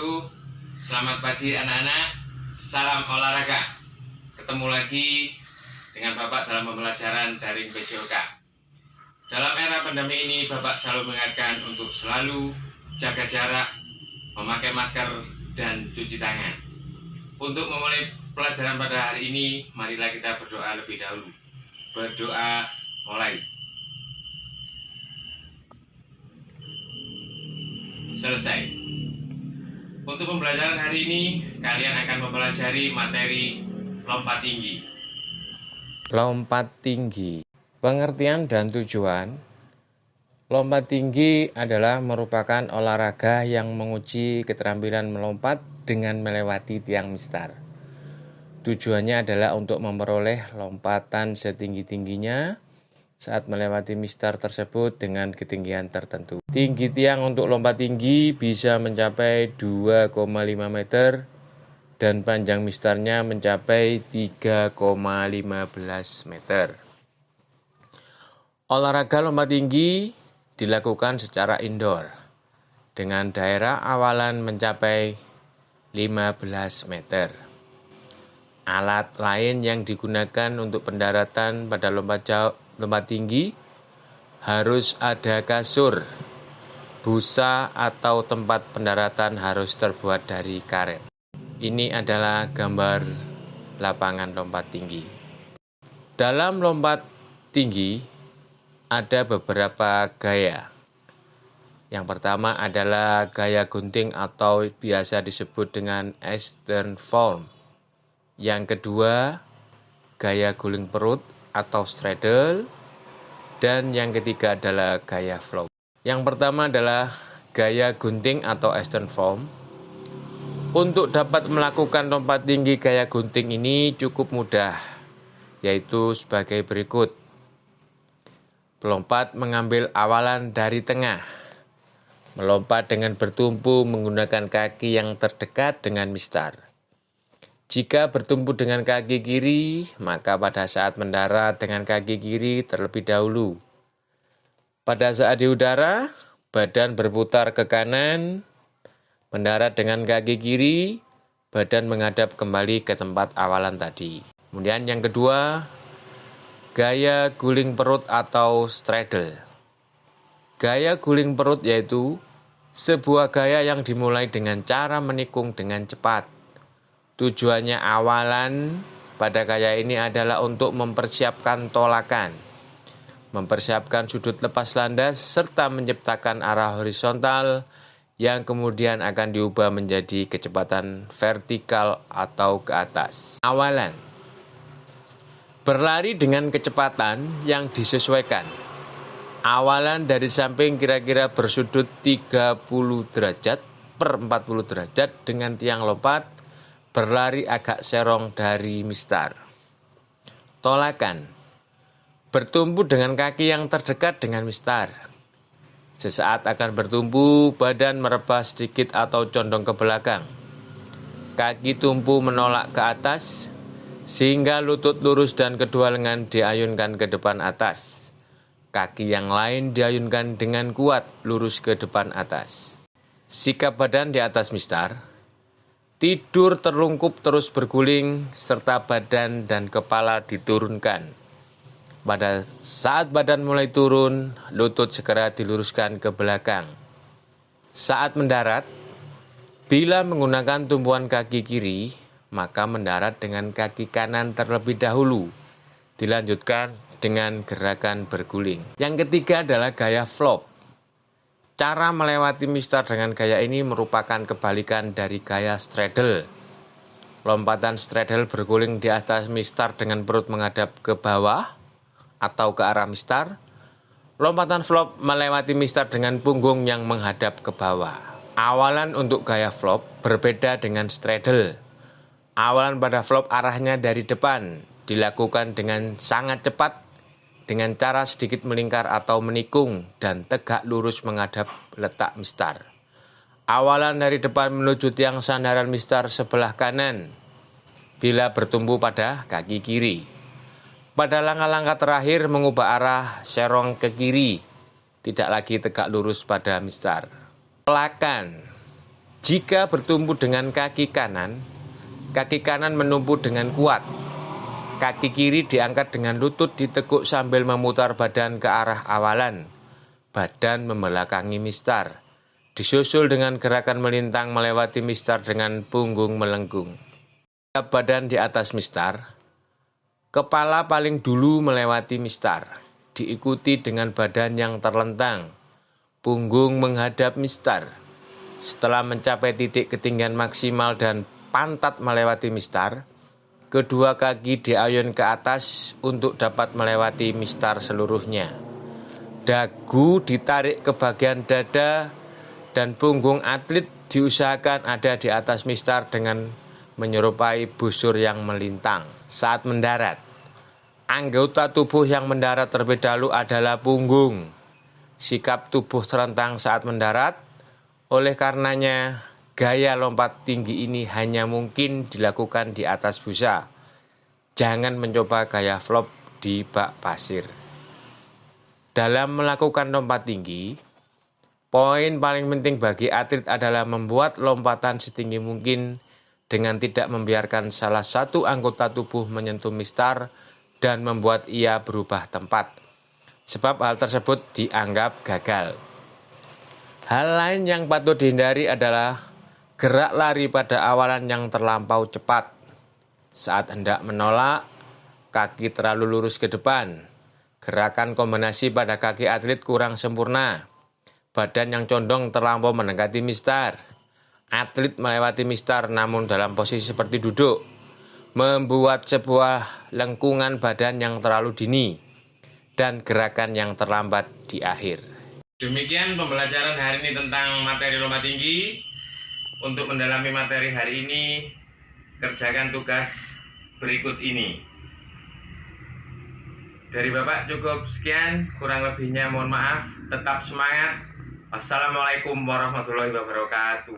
wabarakatuh. Selamat pagi anak-anak. Salam olahraga. Ketemu lagi dengan Bapak dalam pembelajaran daring PJOK. Dalam era pandemi ini, Bapak selalu mengingatkan untuk selalu jaga jarak, memakai masker, dan cuci tangan. Untuk memulai pelajaran pada hari ini, marilah kita berdoa lebih dahulu. Berdoa mulai. Selesai. Untuk pembelajaran hari ini, kalian akan mempelajari materi lompat tinggi. Lompat tinggi. Pengertian dan tujuan. Lompat tinggi adalah merupakan olahraga yang menguji keterampilan melompat dengan melewati tiang mistar. Tujuannya adalah untuk memperoleh lompatan setinggi-tingginya saat melewati mistar tersebut dengan ketinggian tertentu. Tinggi tiang untuk lompat tinggi bisa mencapai 2,5 meter dan panjang mistarnya mencapai 3,15 meter. Olahraga lompat tinggi dilakukan secara indoor dengan daerah awalan mencapai 15 meter. Alat lain yang digunakan untuk pendaratan pada lompat tinggi harus ada kasur, busa atau tempat pendaratan harus terbuat dari karet. Ini adalah gambar lapangan lompat tinggi. Dalam lompat tinggi ada beberapa gaya. Yang pertama adalah gaya gunting atau biasa disebut dengan Eastern Form. Yang kedua, gaya guling perut atau straddle. Dan yang ketiga adalah gaya float. Yang pertama adalah gaya gunting atau Eastern Form. Untuk dapat melakukan lompat tinggi gaya gunting ini cukup mudah, yaitu sebagai berikut. Pelompat mengambil awalan dari tengah. Melompat dengan bertumpu menggunakan kaki yang terdekat dengan mistar. Jika bertumpu dengan kaki kiri, maka pada saat mendarat dengan kaki kiri terlebih dahulu. Pada saat di udara, badan berputar ke kanan, mendarat dengan kaki kiri, badan menghadap kembali ke tempat awalan tadi. Kemudian yang kedua, gaya guling perut atau straddle. Gaya guling perut yaitu sebuah gaya yang dimulai dengan cara menikung dengan cepat. Tujuannya awalan pada gaya ini adalah untuk mempersiapkan tolakan, mempersiapkan sudut lepas landas, serta menciptakan arah horizontal yang kemudian akan diubah menjadi kecepatan vertikal atau ke atas. Awalan. Berlari dengan kecepatan yang disesuaikan. Awalan dari samping kira-kira bersudut 30 derajat per 40 derajat dengan tiang lompat. Berlari agak serong dari mistar. Tolakan. Bertumpu dengan kaki yang terdekat dengan mistar. Sesaat akan bertumpu, badan merebah sedikit atau condong ke belakang. Kaki tumpu menolak ke atas, sehingga lutut lurus dan kedua lengan diayunkan ke depan atas. Kaki yang lain diayunkan dengan kuat lurus ke depan atas. Sikap badan di atas mistar. Tidur terlungkup terus berguling, serta badan dan kepala diturunkan. Pada saat badan mulai turun, lutut segera diluruskan ke belakang. Saat mendarat, bila menggunakan tumpuan kaki kiri, maka mendarat dengan kaki kanan terlebih dahulu. Dilanjutkan dengan gerakan berguling. Yang ketiga adalah gaya flop. Cara melewati mistar dengan gaya ini merupakan kebalikan dari gaya straddle. Lompatan straddle berguling di atas mistar dengan perut menghadap ke bawah atau ke arah mistar. Lompatan flop melewati mistar dengan punggung yang menghadap ke bawah. Awalan untuk gaya flop berbeda dengan straddle. Awalan pada flop arahnya dari depan, dilakukan dengan sangat cepat, dengan cara sedikit melingkar atau menikung dan tegak lurus menghadap letak mistar. Awalan dari depan menuju tiang sandaran mistar sebelah kanan bila bertumpu pada kaki kiri. Pada langkah-langkah terakhir mengubah arah serong ke kiri, tidak lagi tegak lurus pada mistar. Tolakan. Jika bertumpu dengan kaki kanan menumpu dengan kuat. Kaki kiri diangkat dengan lutut ditekuk sambil memutar badan ke arah awalan. Badan membelakangi mistar. Disusul dengan gerakan melintang melewati mistar dengan punggung melengkung. Badan di atas mistar. Kepala paling dulu melewati mistar. Diikuti dengan badan yang terlentang. Punggung menghadap mistar. Setelah mencapai titik ketinggian maksimal dan pantat melewati mistar, kedua kaki diayun ke atas untuk dapat melewati mistar seluruhnya. Dagu ditarik ke bagian dada dan punggung atlet diusahakan ada di atas mistar dengan menyerupai busur yang melintang. Saat mendarat, anggota tubuh yang mendarat terlebih dahulu adalah punggung. Sikap tubuh terentang saat mendarat, oleh karenanya gaya lompat tinggi ini hanya mungkin dilakukan di atas busa. Jangan mencoba gaya flop di bak pasir. Dalam melakukan lompat tinggi, poin paling penting bagi atlet adalah membuat lompatan setinggi mungkin dengan tidak membiarkan salah satu anggota tubuh menyentuh mistar dan membuat ia berubah tempat. Sebab hal tersebut dianggap gagal. Hal lain yang patut dihindari adalah gerak lari pada awalan yang terlampau cepat. Saat hendak menolak, kaki terlalu lurus ke depan. Gerakan kombinasi pada kaki atlet kurang sempurna. Badan yang condong terlampau mendekati mistar. Atlet melewati mistar namun dalam posisi seperti duduk. Membuat sebuah lengkungan badan yang terlalu dini. Dan gerakan yang terlambat di akhir. Demikian pembelajaran hari ini tentang materi lompat tinggi. Untuk mendalami materi hari ini, kerjakan tugas berikut ini. Dari Bapak cukup sekian, kurang lebihnya mohon maaf. Tetap semangat. Wassalamualaikum warahmatullahi wabarakatuh.